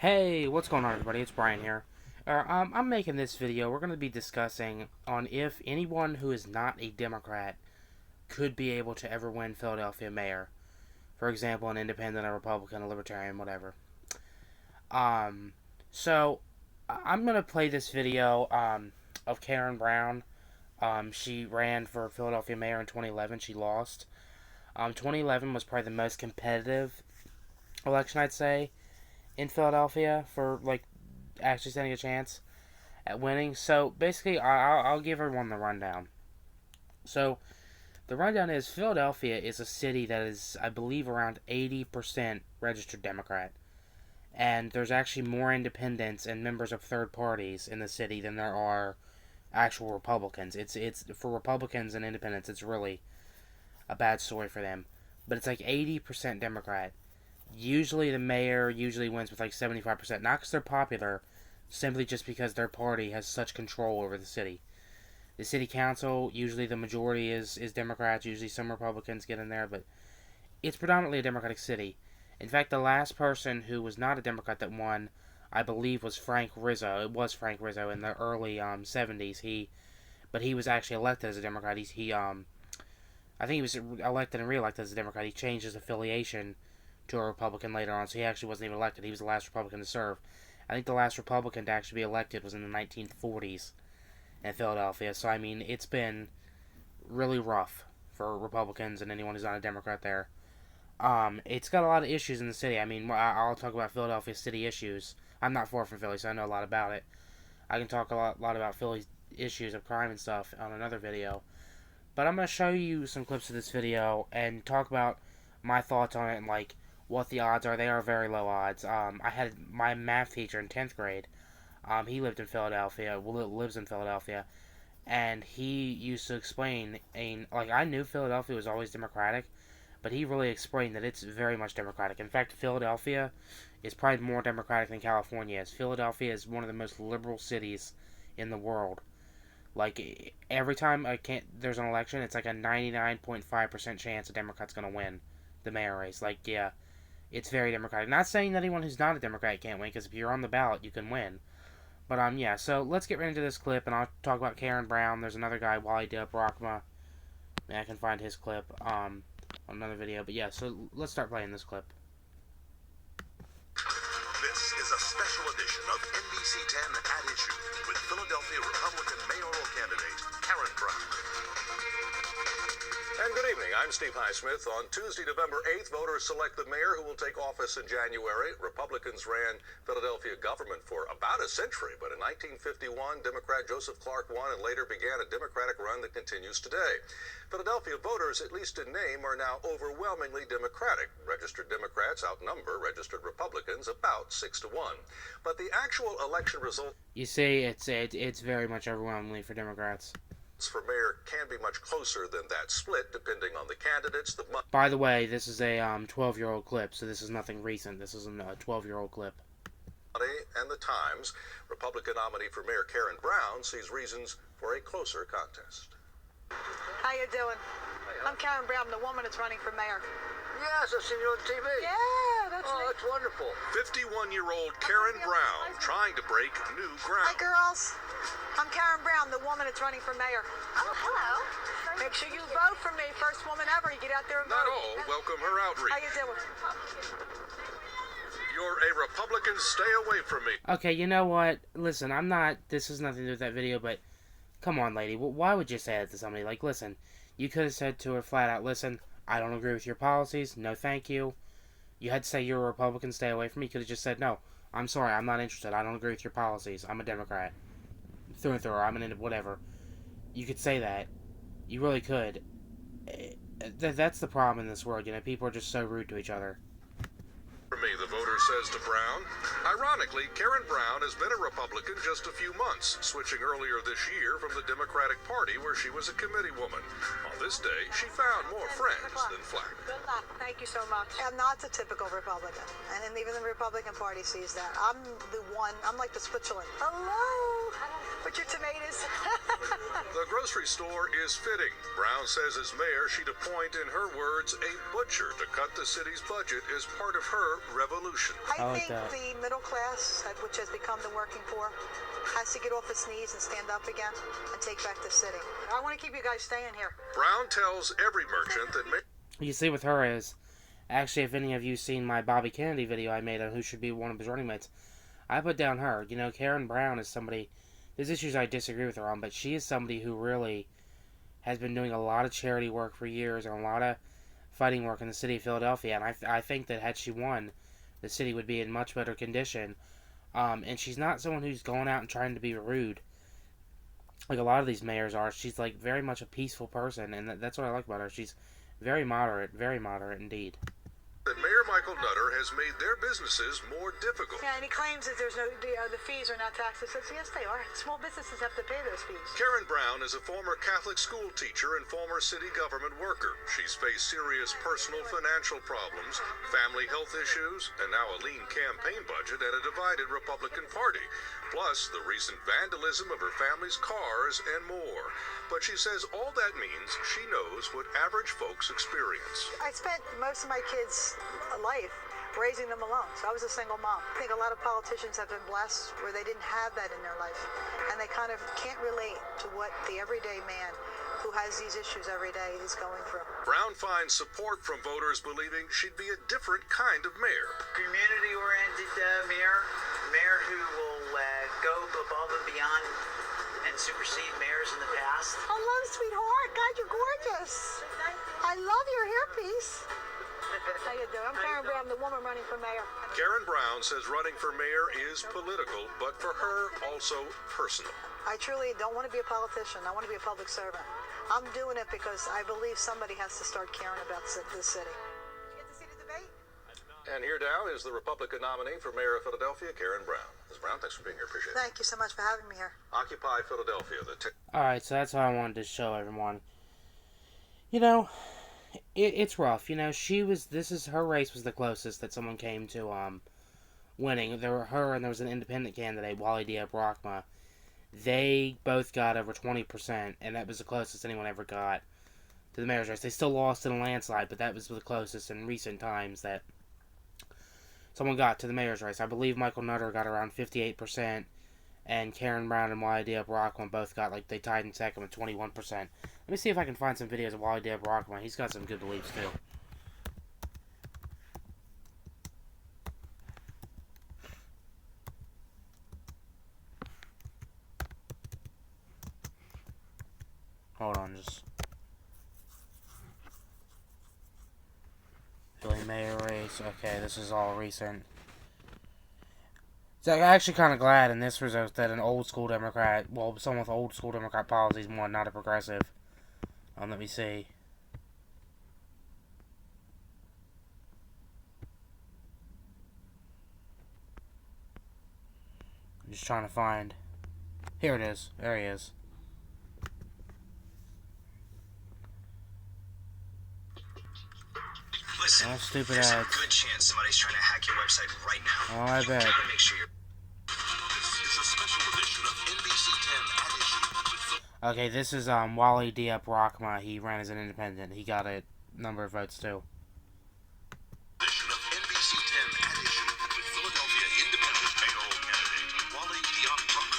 Hey, what's going on, everybody? It's Brian here. I'm making this video. We're going to be discussing on if anyone who is not a Democrat could be able to ever win Philadelphia mayor. For example, an independent, a Republican, a Libertarian, whatever. Um, so I'm going to play this video of Karen Brown. She ran for Philadelphia mayor in 2011. She lost. 2011 was probably the most competitive election, I'd say, in Philadelphia for like actually standing a chance at winning. So basically, I'll give everyone the rundown. So the rundown is Philadelphia is a city that is, I believe, around 80% registered Democrat, and there's actually more independents and members of third parties in the city than there are actual Republicans. It's for Republicans and independents, it's really a bad story for them. But it's like 80% Democrat. Usually the mayor usually wins with like 75%, not because they're popular, simply just because their party has such control over the city. The city council, usually the majority is Democrats, usually some Republicans get in there, but it's predominantly a Democratic city. In fact, the last person who was not a Democrat that won, I believe, was Frank Rizzo. It was Frank Rizzo in the early 70s. But he was actually elected as a Democrat. I think he was elected and re-elected as a Democrat. He changed his affiliation to a Republican later on, so he actually wasn't even elected. He was the last Republican to serve. I think the last Republican to actually be elected was in the 1940s in Philadelphia. So, I mean, it's been really rough for Republicans and anyone who's not a Democrat there. It's got a lot of issues in the city. I mean, I'll talk about Philadelphia city issues. I'm not far from Philly, so I know a lot about it. I can talk a lot about Philly's issues of crime and stuff on another video. But I'm going to show you some clips of this video and talk about my thoughts on it and, like, what the odds are. They are very low odds. I had my math teacher in 10th grade. He lived in Philadelphia, lives in Philadelphia, and he used to explain, I knew Philadelphia was always Democratic, but he really explained that it's very much Democratic. In fact, Philadelphia is probably more Democratic than California is. Philadelphia is one of the most liberal cities in the world. Like, every time there's an election, it's like a 99.5% chance a Democrat's going to win the mayor race. Like, yeah, it's very Democratic. Not saying that anyone who's not a Democrat can't win, because if you're on the ballot, you can win. But, yeah, so let's get right into this clip, and I'll talk about Karen Brown. There's another guy, Wally Dip Rockma. I can find his clip on another video. But, yeah, so let's start playing this clip. This is a special edition of NBC 10 At Issue with Philadelphia Republican mayoral candidate Karen Brown. And good evening, I'm Steve Highsmith. On Tuesday, November 8th, voters select the mayor who will take office in January. Republicans ran Philadelphia government for about a century, but in 1951, Democrat Joseph Clark won and later began a Democratic run that continues today. Philadelphia voters, at least in name, are now overwhelmingly Democratic. Registered Democrats outnumber registered Republicans about 6-1. But the actual election result... You see, it's very much overwhelmingly for Democrats. For mayor can be much closer than that split, depending on the candidates. By the way, this is a 12-year-old clip, so this is nothing recent. This isn't a 12-year-old clip. And the Times, Republican nominee for Mayor Karen Brown sees reasons for a closer contest. How you doing? I'm Karen Brown, the woman that's running for mayor. Yes, I've seen you on TV. Yeah, that's me. That's wonderful. 51-year-old Karen Brown trying to break new Hi, ground. girls. I'm Karen Brown, the woman that's running for mayor. Oh, hello. Make sure you vote for me. First woman ever. You get out there and Not vote. all welcome her outreach. How you doing? You're a Republican, stay away from me. Okay, you know what? Listen, this has nothing to do with that video, but come on, lady. Why would you say that to somebody? Like, listen, you could have said to her flat out, listen, I don't agree with your policies. No, thank you. You had to say you're a Republican, stay away from me. You could have just said, no, I'm sorry, I'm not interested. I don't agree with your policies. I'm a Democrat. Through and through, or I'm an whatever. You could say that. You really could. That's the problem in this world, you know. People are just so rude to each other. For me, the voter says to Brown. Ironically, Karen Brown has been a Republican just a few months, switching earlier this year from the Democratic Party where she was a committee woman. On this day, she found more friends than flack. Good luck. Thank you so much. I'm not the typical Republican, and even the Republican Party sees that. I'm like the Switzerland. Hello. With your tomatoes. The grocery store is fitting. Brown says as mayor, she'd appoint, in her words, a butcher to cut the city's budget as part of her revolution. I I like think that. the middle class, which has become the working poor, has to get off its knees and stand up again and take back the city. I want to keep you guys staying here. Brown tells every merchant that You see with her is, actually, if any of you seen my Bobby Kennedy video I made on who should be one of his running mates, I put down her. You know, Karen Brown is somebody, there's issues I disagree with her on, but she is somebody who really has been doing a lot of charity work for years and a lot of fighting work in the city of Philadelphia, and I think that had she won, the city would be in much better condition. And she's not someone who's going out and trying to be rude, like a lot of these mayors are. She's like very much a peaceful person, and that's what I like about her. She's very moderate indeed. that Mayor Michael Nutter has made their businesses more difficult. Yeah, and he claims that there's no the fees are not taxes. Says yes, they are. Small businesses have to pay those fees. Karen Brown is a former Catholic school teacher and former city government worker. She's faced serious personal financial problems, family health issues, and now a lean campaign budget and a divided Republican Party. Plus, the recent vandalism of her family's cars and more. But she says all that means she knows what average folks experience. I spent most of my kids' life raising them alone, so I was a single mom. I think a lot of politicians have been blessed where they didn't have that in their life, and they kind of can't relate to what the everyday man who has these issues every day is going through. Brown finds support from voters believing she'd be a different kind of mayor. Community-oriented mayor who will go above and beyond and supersede mayors in the past. Hello, sweetheart. God, you're gorgeous. I love your hairpiece. How you doing? I'm Karen Brown, the woman running for mayor. Karen Brown says running for mayor is political, but for her, also personal. I truly don't want to be a politician. I want to be a public servant. I'm doing it because I believe somebody has to start caring about this city. Did you get to see the debate? And here now is the Republican nominee for mayor of Philadelphia, Karen Brown. Ms. Brown, thanks for being here. Appreciate it. Thank you so much for having me here. Occupy Philadelphia. Alright, so that's what I wanted to show everyone. You know, it's rough. You know, her race was the closest that someone came to winning. There were her and there was an independent candidate, Wally Diab-Rahma. They both got over 20%, and that was the closest anyone ever got to the mayor's race. They still lost in a landslide, but that was the closest in recent times that someone got to the mayor's race. I believe Michael Nutter got around 58%, and Karen Brown and Wally Diab-Rahma both got, they tied in second with 21%. Let me see if I can find some videos of Wally Diab-Rahma. He's got some good beliefs, too. Hold on, just... Philly mayor race. Okay, this is all recent. So I'm actually kind of glad in this result that an old school Democrat, well, someone with old school Democrat policies won, not a progressive. Let me see. I'm just trying to find. Here it is. There he is. Listen, Oh, stupid there's ads. a good chance somebody's trying to hack your website right now. Oh, I You bet. gotta make sure you're... This is a special edition of NBC 10 at issue. Okay, this is Wally Diab-Rahma. He ran as an independent. He got a number of votes too. Edition of NBC 10 at issue with Philadelphia independent mayoral candidate Wally Diab-Rahma.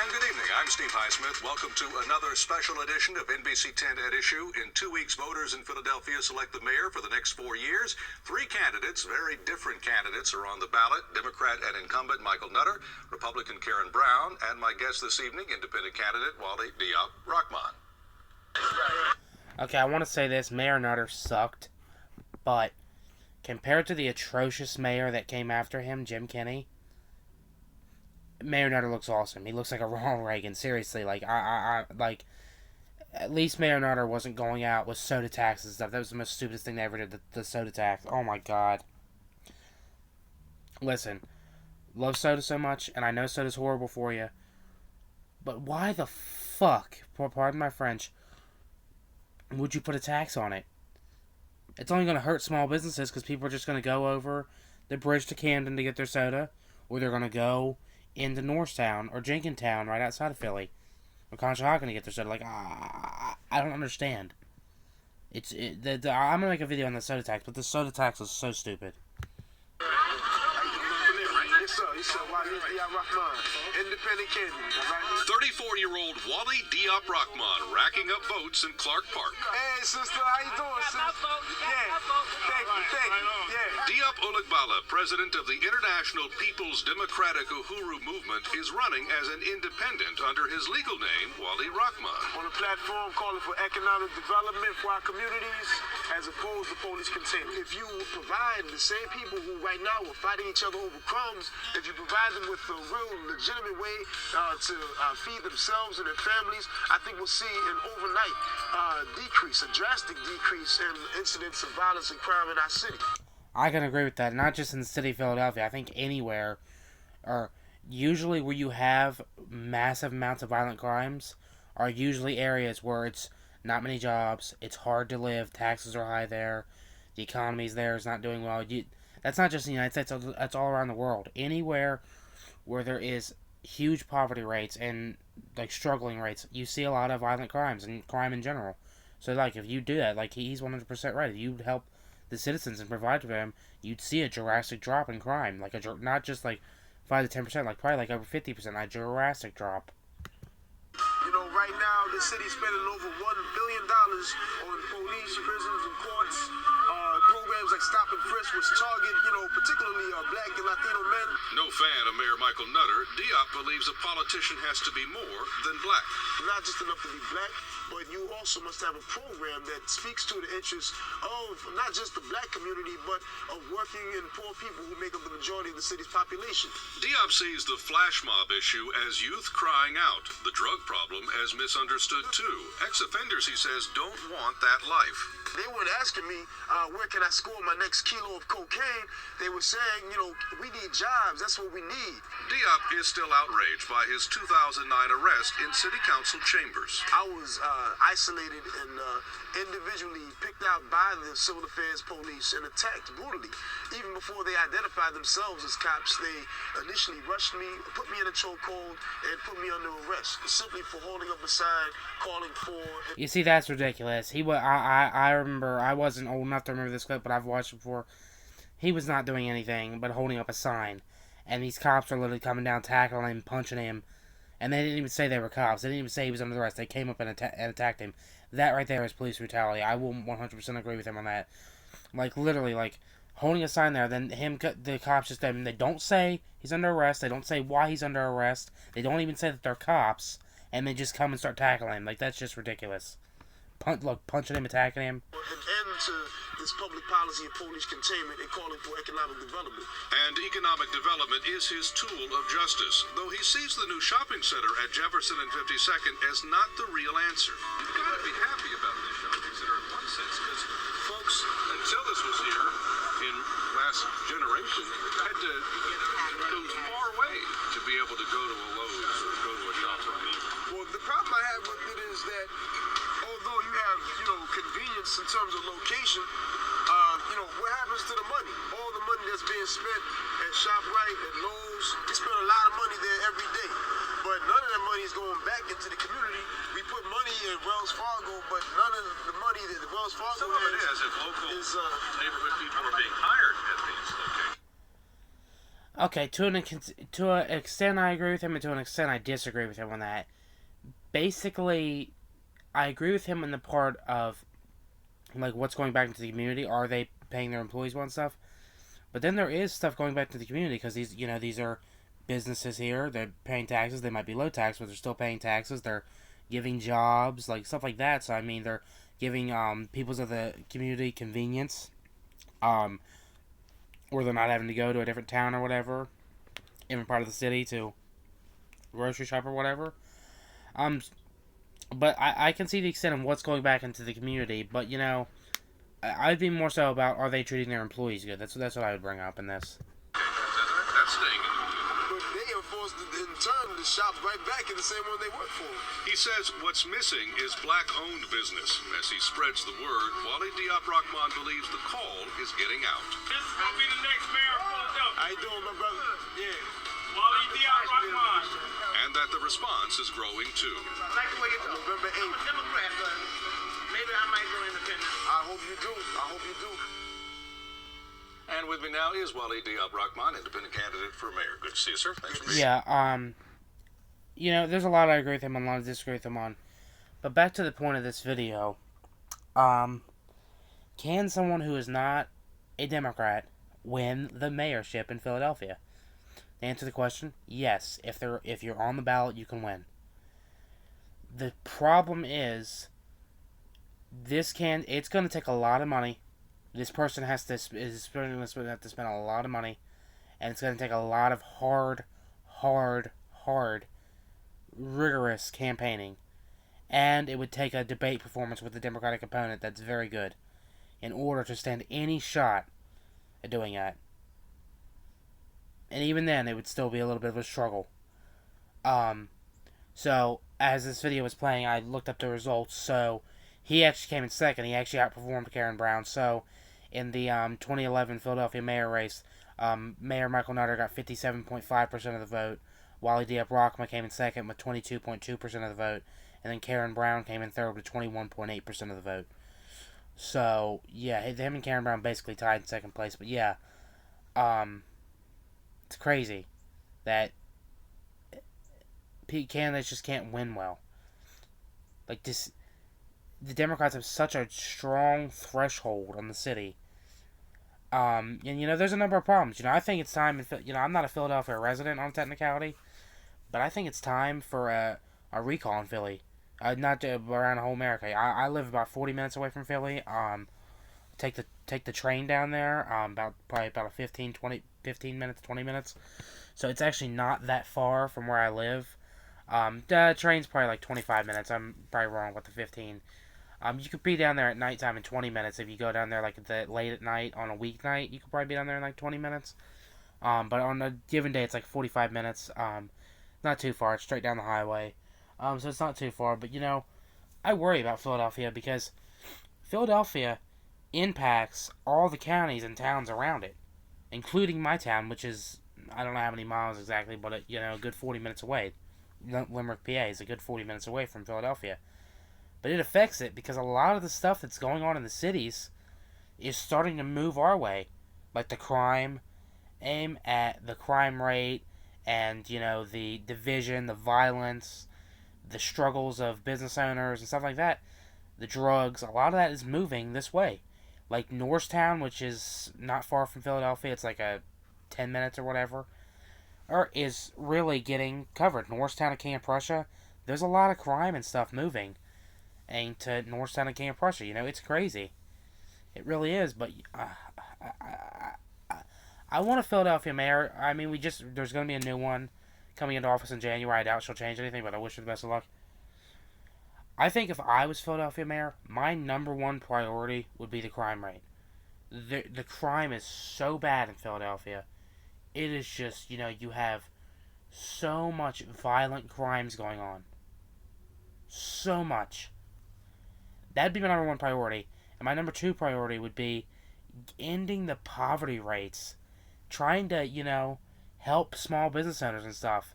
And good evening. I'm Steve Highsmith. Welcome to another special edition of NBC 10 at issue. In 2 weeks, voters in Philadelphia select the mayor for the next 4 years. 3 candidates, very different candidates, are on the ballot. Democrat and incumbent Michael Nutter, Republican Karen Brown, and my guest this evening, independent candidate Wally Diab-Rahma. Okay, I want to say this. Mayor Nutter sucked. But compared to the atrocious mayor that came after him, Jim Kenney, Mayor Nutter looks awesome. He looks like a Ronald Reagan. Seriously, at least Mayor Nutter wasn't going out with soda tax and stuff. That was the most stupidest thing they ever did, the soda tax. Oh my god. Listen, love soda so much, and I know soda's horrible for you, but why the fuck, pardon my French, would you put a tax on it? It's only going to hurt small businesses because people are just going to go over the bridge to Camden to get their soda, or they're going to go into Norristown or Jenkintown right outside of Philly or Conshohocken to get their soda. Like, I don't understand. I'm gonna make a video on the soda tax, but the soda tax is so stupid. Yes, sir. Wally Diop Rahman, independent candidate. 34-year-old Wally Diop Rahman racking up votes in Clark Park. Hey, sister, how you doing, sis? Yeah, thank you. Yeah. Diop Ulugbala, president of the International People's Democratic Uhuru Movement, is running as an independent under his legal name, Wally Rahman. On a platform calling for economic development for our communities as opposed to police containment. If you provide the same people who right now are fighting each other over crumbs, if you provide them with a real legitimate way to feed themselves and their families, I think we'll see an overnight decrease, a drastic decrease in incidents of violence and crime in our city. I can agree with that. Not just in the city of Philadelphia. I think anywhere, or usually where you have massive amounts of violent crimes, are usually areas where it's not many jobs, it's hard to live, taxes are high there, the economy's there, it's not doing well. That's not just in the United States, that's all around the world. Anywhere where there is huge poverty rates and like struggling rates, you see a lot of violent crimes and crime in general. So like if you do that, like he's 100% right. If you help the citizens and provide for them, you'd see a drastic drop in crime. Like not just like 5 to 10%, like probably like over 50%, a drastic drop. You know, right now the city's spending over $1 billion on police, prisons, and courts. Programs like Stop and Frisk, which target, particularly Black and Latino men. No fan of Mayor Michael Nutter, Diop believes a politician has to be more than black. Not just enough to be black, but you also must have a program that speaks to the interests of not just the black community, but of working and poor people who make up the majority of the city's population. Diop sees the flash mob issue as youth crying out, the drug problem as misunderstood too. Ex-offenders, he says, don't want that life. They weren't asking me, where can I score my next kilo of cocaine? They were saying, we need jobs. That's what we need. Diop is still outraged by his 2009 arrest in city council chambers. I was isolated and individually picked out by the civil affairs police and attacked brutally. Even before they identified themselves as cops, they initially rushed me, put me in a chokehold, and put me under arrest simply for holding up a sign calling for... You see, that's ridiculous. I remember, I wasn't old enough to remember this clip, but I've watched it before. He was not doing anything but holding up a sign. And these cops are literally coming down, tackling him, punching him. And they didn't even say they were cops. They didn't even say he was under arrest. They came up and attacked him. That right there is police brutality. I will 100% agree with him on that. Like, literally, like, holding a sign there, then the cops just, they don't say he's under arrest. They don't say why he's under arrest. They don't even say that they're cops. And they just come and start tackling him. Like, that's just ridiculous. Punching him, attacking him. An end to this public policy of police containment and calling for economic development. And economic development is his tool of justice, though he sees the new shopping center at Jefferson and 52nd as not the real answer. You've got to be happy about this shopping center in one sense, because folks, until this was here, in last generation, had to go far away to be able to go to a Lowe's or go to a ShopRite. Well, the problem I have with it is that although you have, convenience in terms of location, what happens to the money? All the money that's being spent at ShopRite, at Lowe's, we spend a lot of money there every day. But none of that money is going back into the community. We put money in Wells Fargo, but none of the money that the Wells Fargo Some of it is if local neighborhood people are being hired at these locations. Okay, to an extent I agree with him, and to an extent I disagree with him on that. Basically, I agree with him in the part of, like, what's going back into the community. Are they paying their employees well and stuff? But then there is stuff going back to the community, because these are businesses here. They're paying taxes. They might be low tax, but they're still paying taxes. They're giving jobs, like, stuff like that. So, I mean, they're giving peoples of the community convenience, where they're not having to go to a different town or whatever, different part of the city to grocery shop or whatever. But I can see the extent of what's going back into the community, but, I'd be more so about, are they treating their employees good? That's what I would bring up in this. That's staying in. But they are forced in turn to shop right back in the same one they work for. He says what's missing is black-owned business. As he spreads the word, Wally Diop Rahman believes the call is getting out. This is going to be the next mayor of Philadelphia. How you doing, my brother? Yeah. And that the response is growing too. I like the way you talk. November I'm a 8th. Democrat, but maybe I might go independent. I hope you do. I hope you do. And with me now is Wally Diab Rahman, independent candidate for mayor. Good to see you, sir. Thanks for being Yeah, you know, there's a lot I agree with him on, a lot I disagree with him on. But back to the point of this video, can someone who is not a Democrat win the mayorship in Philadelphia? To answer the question, yes. If you're on the ballot, you can win. The problem is, it's going to take a lot of money. This person is going to have to spend a lot of money, and it's going to take a lot of hard, rigorous campaigning, and it would take a debate performance with the Democratic opponent that's very good in order to stand any shot at doing that. And even then, it would still be a little bit of a struggle. So, as this video was playing, I looked up the results. So, he actually came in second. He actually outperformed Karen Brown. So, in the 2011 Philadelphia mayor race, Mayor Michael Nutter got 57.5% of the vote. Wally Diab Rahman came in second with 22.2% of the vote. And then Karen Brown came in third with 21.8% of the vote. So, yeah, him and Karen Brown basically tied in second place. But, yeah, it's crazy that candidates just can't win well. Like, the Democrats have such a strong threshold on the city. And, you know, there's a number of problems. You know, I think it's time, I'm not a Philadelphia resident on technicality, but I think it's time for a recall in Philly. Not around the whole America. I live about 40 minutes away from Philly. Take the train down there. Probably about 15 minutes, 20 minutes. So it's actually not that far from where I live. The train's probably like 25 minutes. I'm probably wrong with the 15. You could be down there at nighttime in 20 minutes. If you go down there like late at night on a weeknight, you could probably be down there in like 20 minutes. But on a given day, it's like 45 minutes. Not too far. It's straight down the highway. So it's not too far. But, you know, I worry about Philadelphia because Philadelphia impacts all the counties and towns around it, including my town, which is, I don't know how many miles exactly, but, a good 40 minutes away. Limerick, PA is a good 40 minutes away from Philadelphia. But it affects it because a lot of the stuff that's going on in the cities is starting to move our way. Like the crime, aim at the crime rate, and, the division, the violence, the struggles of business owners and stuff like that. The drugs, a lot of that is moving this way. Like Norristown, which is not far from Philadelphia, it's like 10 minutes or whatever, is really getting covered. Norristown and King of Prussia, there's a lot of crime and stuff moving into Norristown and King of Prussia. It's crazy. It really is, but I want a Philadelphia mayor. I mean, there's going to be a new one coming into office in January. I doubt she'll change anything, but I wish her the best of luck. I think if I was Philadelphia mayor, my number one priority would be the crime rate. The crime is so bad in Philadelphia. It is just, you have so much violent crimes going on. So much. That'd be my number one priority. And my number two priority would be ending the poverty rates. Trying to, help small business owners and stuff.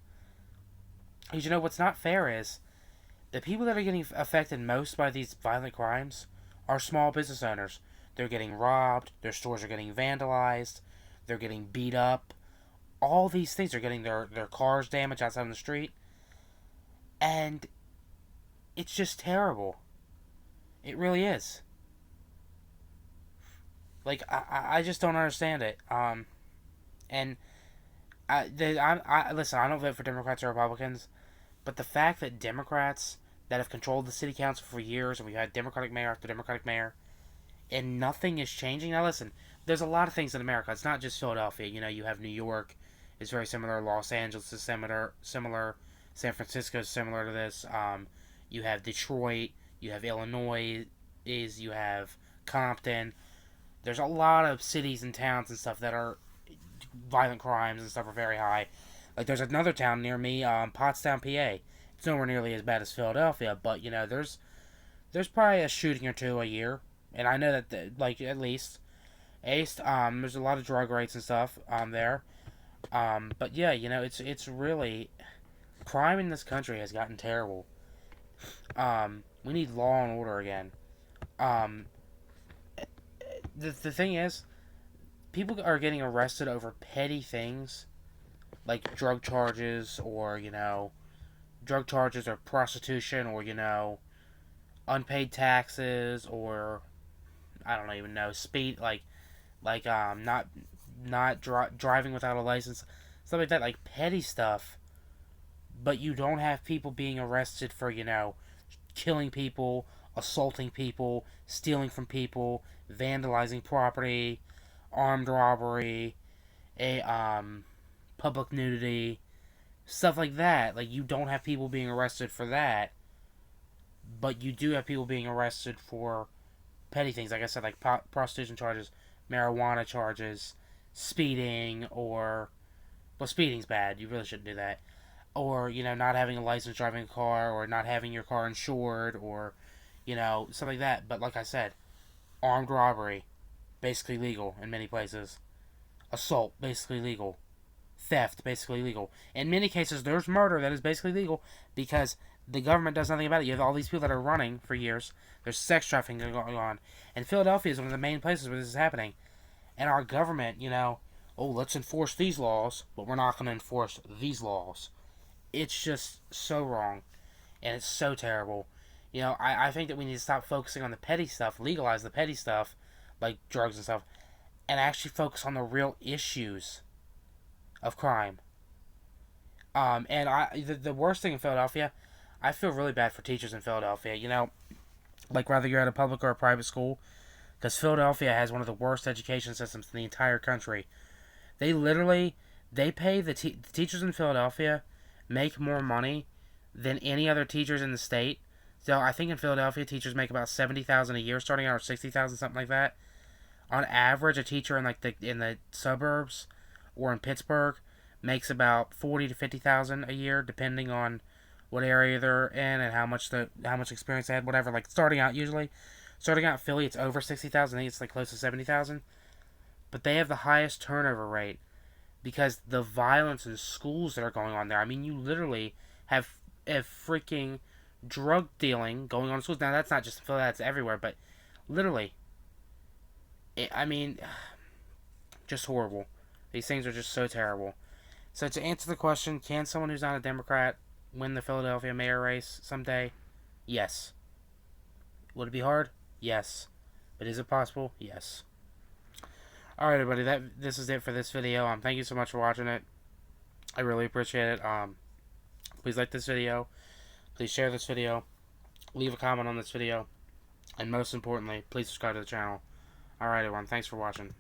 Because, what's not fair is the people that are getting affected most by these violent crimes are small business owners. They're getting robbed. Their stores are getting vandalized. They're getting beat up. All these things are getting their cars damaged outside on the street. And it's just terrible. It really is. Like, I just don't understand it. And listen, I don't vote for Democrats or Republicans, but the fact that Democrats that have controlled the city council for years, and we've had Democratic mayor after Democratic mayor, and nothing is changing. Now listen, there's a lot of things in America. It's not just Philadelphia. You have New York is very similar. Los Angeles is similar. San Francisco is similar to this. You have Detroit. You have Illinois. You have Compton. There's a lot of cities and towns and stuff that are violent crimes and stuff are very high. Like there's another town near me, Pottstown, PA. It's nowhere nearly as bad as Philadelphia, but there's probably a shooting or two a year, and I know that at least there's a lot of drug rates and stuff there. But yeah, it's really, crime in this country has gotten terrible. We need law and order again. Um, the thing is, people are getting arrested over petty things, like drug charges, or drug charges, or prostitution, or unpaid taxes, or I don't even know, speed, not driving without a license, stuff like that, like petty stuff. But you don't have people being arrested for killing people, assaulting people, stealing from people, vandalizing property, armed robbery, a public nudity, stuff like that. Like, you don't have people being arrested for that, but you do have people being arrested for petty things. Like I said, like prostitution charges, marijuana charges, speeding, or well, speeding's bad. You really shouldn't do that. Or not having a license driving a car, or not having your car insured, or stuff like that. But like I said, armed robbery, basically legal in many places. Assault, basically legal. Theft, basically legal. In many cases, there's murder that is basically legal because the government does nothing about it. You have all these people that are running for years. There's sex trafficking going on. And Philadelphia is one of the main places where this is happening. And our government, let's enforce these laws, but we're not going to enforce these laws. It's just so wrong. And it's so terrible. I think that we need to stop focusing on the petty stuff, legalize the petty stuff, like drugs and stuff, and actually focus on the real issues of crime. And the worst thing in Philadelphia, I feel really bad for teachers in Philadelphia. Like whether you're at a public or a private school, because Philadelphia has one of the worst education systems in the entire country. They pay the teachers in Philadelphia make more money than any other teachers in the state. So I think in Philadelphia, teachers make about $70,000 a year starting out, or $60,000, something like that. On average, a teacher in the suburbs or in Pittsburgh makes about $40,000 to $50,000 a year, depending on what area they're in and how much experience they had, whatever. Like starting out in Philly, it's over $60,000. I think it's like close to $70,000. But they have the highest turnover rate because the violence in schools that are going on there. I mean, you literally have freaking drug dealing going on in schools. Now, that's not just in Philly, that's everywhere, but literally, just horrible. These things are just so terrible. So to answer the question, can someone who's not a Democrat win the Philadelphia mayor race someday? Yes. Would it be hard? Yes. But is it possible? Yes. Alright, everybody, this is it for this video. Thank you so much for watching it. I really appreciate it. Please like this video. Please share this video. Leave a comment on this video. And most importantly, please subscribe to the channel. Alright, everyone, thanks for watching.